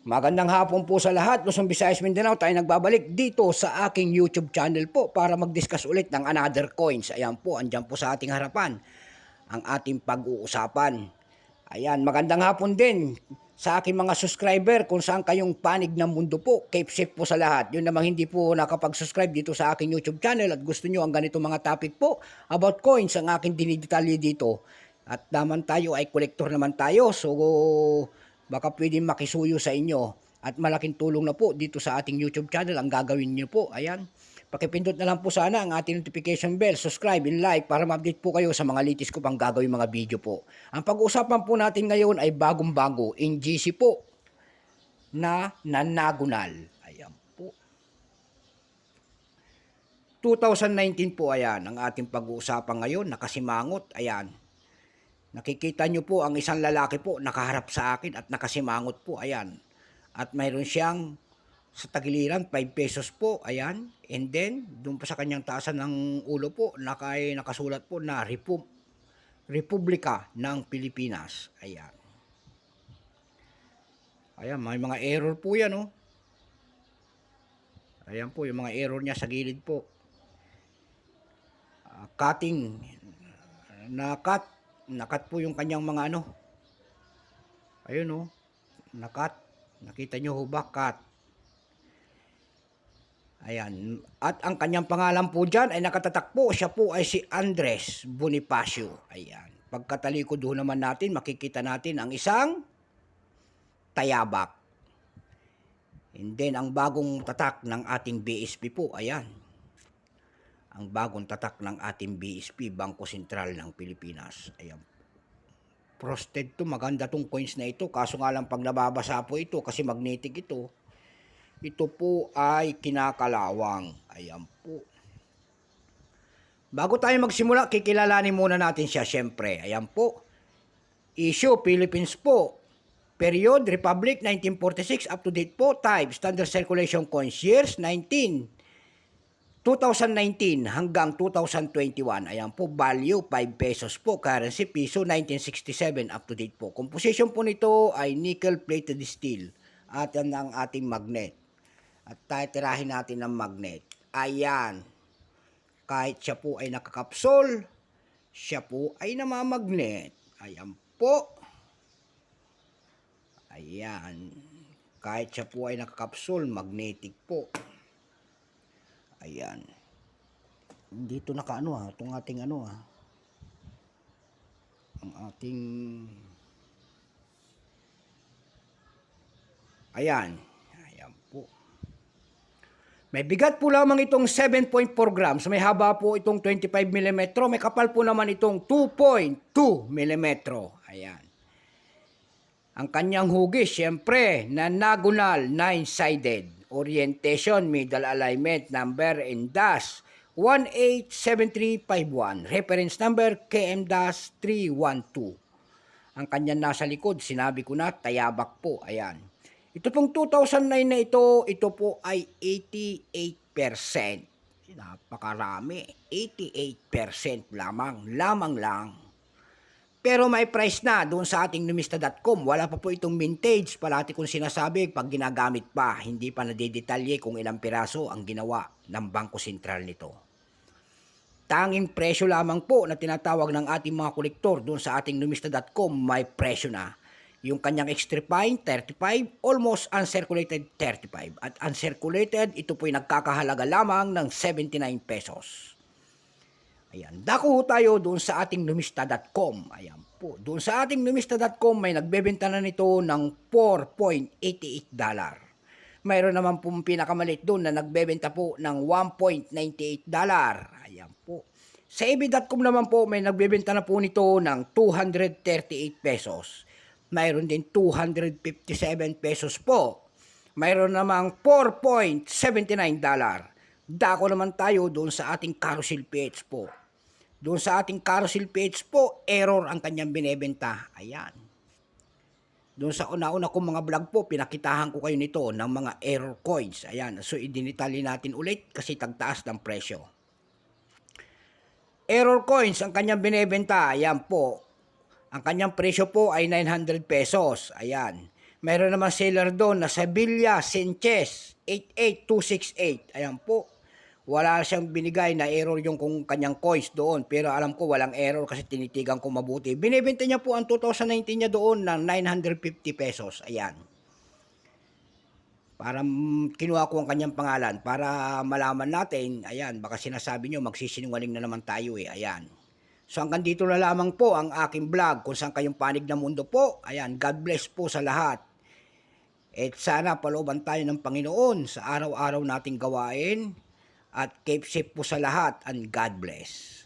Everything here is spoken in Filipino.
Magandang hapon po sa lahat. Luzon, Visayas, Mindanao. Tayo nagbabalik dito sa aking YouTube channel po para mag-discuss ulit ng another coins. Ayan po, andyan po sa ating harapan ang ating pag-uusapan. Ayan, magandang hapon din sa aking mga subscriber kung saan kayong panig ng mundo po. Keep safe po sa lahat. Yun namang hindi po nakapag-subscribe dito sa aking YouTube channel at gusto nyo ang ganito mga topic po about coins ang aking dinidetalye dito. At naman tayo ay collector naman tayo. So, baka pwedeng makisuyo sa inyo. At malaking tulong na po dito sa ating YouTube channel ang gagawin nyo po. Ayan. Pakipindot na lang po sana ang ating notification bell, subscribe and like para ma-update po kayo sa mga latest ko pang gagawin mga video po. Ang pag-uusapan po natin ngayon ay bagong-bago, NGC po na nanagunal. Ayan po. 2019 po ayan ang ating pag-uusapan ngayon, nakasimangot. Ayan. Nakikita nyo po ang isang lalaki po nakaharap sa akin at nakasimangot po. Ayan. At mayroon siyang sa tagiliran 5 pesos po, ayan. And then, doon pa sa kanyang taasan ng ulo po, nakasulat po na Republika ng Pilipinas. Ayan. Ayan, may mga error po yan, oh. Ayan po, yung mga error niya sa gilid po. Cutting. Nakat po yung kanyang mga ano. Ayun, oh. Nakat. Nakita nyo ho ba? Cut. Ayan. At ang kanyang pangalan po dyan ay nakatatak po. Siya po ay si Andres Bonifacio. Ayan. Pagkatalikod doon naman natin, makikita natin ang isang tayabak. And then, ang bagong tatak ng ating BSP po. Ayan. Ang bagong tatak ng ating BSP, Bangko Sentral ng Pilipinas. Ayan. Frosted to. Maganda tong coins na ito. Kaso nga lang pag nababasa po ito, kasi magnetic ito. Ito po ay kinakalawang. Ayan po. Bago tayo magsimula, kikilalanin muna natin siya syempre. Ayan po. Issue, Philippines po. Period, Republic, 1946. Up to date po. Type, Standard Circulation Coins. Years, 2019 hanggang 2021. Ayan po. Value, 5 pesos po. Currency, piso, 1967. Up to date po. Composition po nito ay nickel-plated steel. At yan ang ating magnet. At titirahin natin ng magnet. Ayan. Kahit siya po ay nakakapsol, siya po ay namamagnet. Ayan po. Ayan. Kahit siya po ay nakakapsol, magnetic po. Ayan. Dito nakaano ha. Itong ating ano ha. Ang ating... Ayan. May bigat po lamang itong 7.4 grams. May haba po itong 25 mm. May kapal po naman itong 2.2 mm. Ayan. Ang kanyang hugis, syempre, nanagunal, 9-sided. Orientation, middle alignment, number and dash 187351. Reference number KM-312. Ang kanyang nasa likod, sinabi ko na, tayabak po. Ayan. Ito pong 2009 na ito po ay 88%. Napakarami. 88% lamang lang. Pero may price na doon sa ating numista.com. Wala pa po itong vintage. Palati kong sinasabi pag ginagamit pa, hindi pa nadidetalye kung ilang piraso ang ginawa ng Bangko Sentral nito. Tanging presyo lamang po na tinatawag ng ating mga kolektor doon sa ating numista.com, may presyo na. Yung kanyang extra fine, 35, almost uncirculated, 35. At uncirculated, ito po'y nagkakahalaga lamang ng 79 pesos. Ayan, dako tayo doon sa ating numista.com. Ayan po, doon sa ating numista.com may nagbebenta na nito ng $4.88. Mayroon naman pong pinakamalit doon na nagbebenta po ng $1.98. Ayan po. Sa ebi.com naman po may nagbebenta na po nito ng 238 pesos. Mayroon din 257 pesos po. Mayroon namang $4.79. Dako naman tayo doon sa ating Carousel PH po. Doon sa ating Carousel PH po, error ang kanyang binebenta. Ayan. Doon sa una-una kong mga vlog po, pinakitahan ko kayo nito ng mga error coins. Ayan. So, idinitali natin ulit kasi tagtaas ng presyo. Error coins ang kanyang binebenta. Ayan po. Ang kanyang presyo po ay 900 pesos. Ayan. Meron naman seller doon na Sevilla Sanchez 88268. Ayan po. Wala siyang binigay na error yung kung kanyang coins doon. Pero alam ko walang error kasi tinitigan ko mabuti. Binibenta niya po ang 2019 niya doon ng 950 pesos. Ayan. Para kinuha ko ang kanyang pangalan para malaman natin, ayan, baka sinasabi nyo magsisinungaling na naman tayo eh, ayan. So hanggang dito na lamang po ang aking vlog kung saan kayong panig ng mundo po. Ayan, God bless po sa lahat. At sana palooban tayo ng Panginoon sa araw-araw nating gawain. At keep safe po sa lahat and God bless.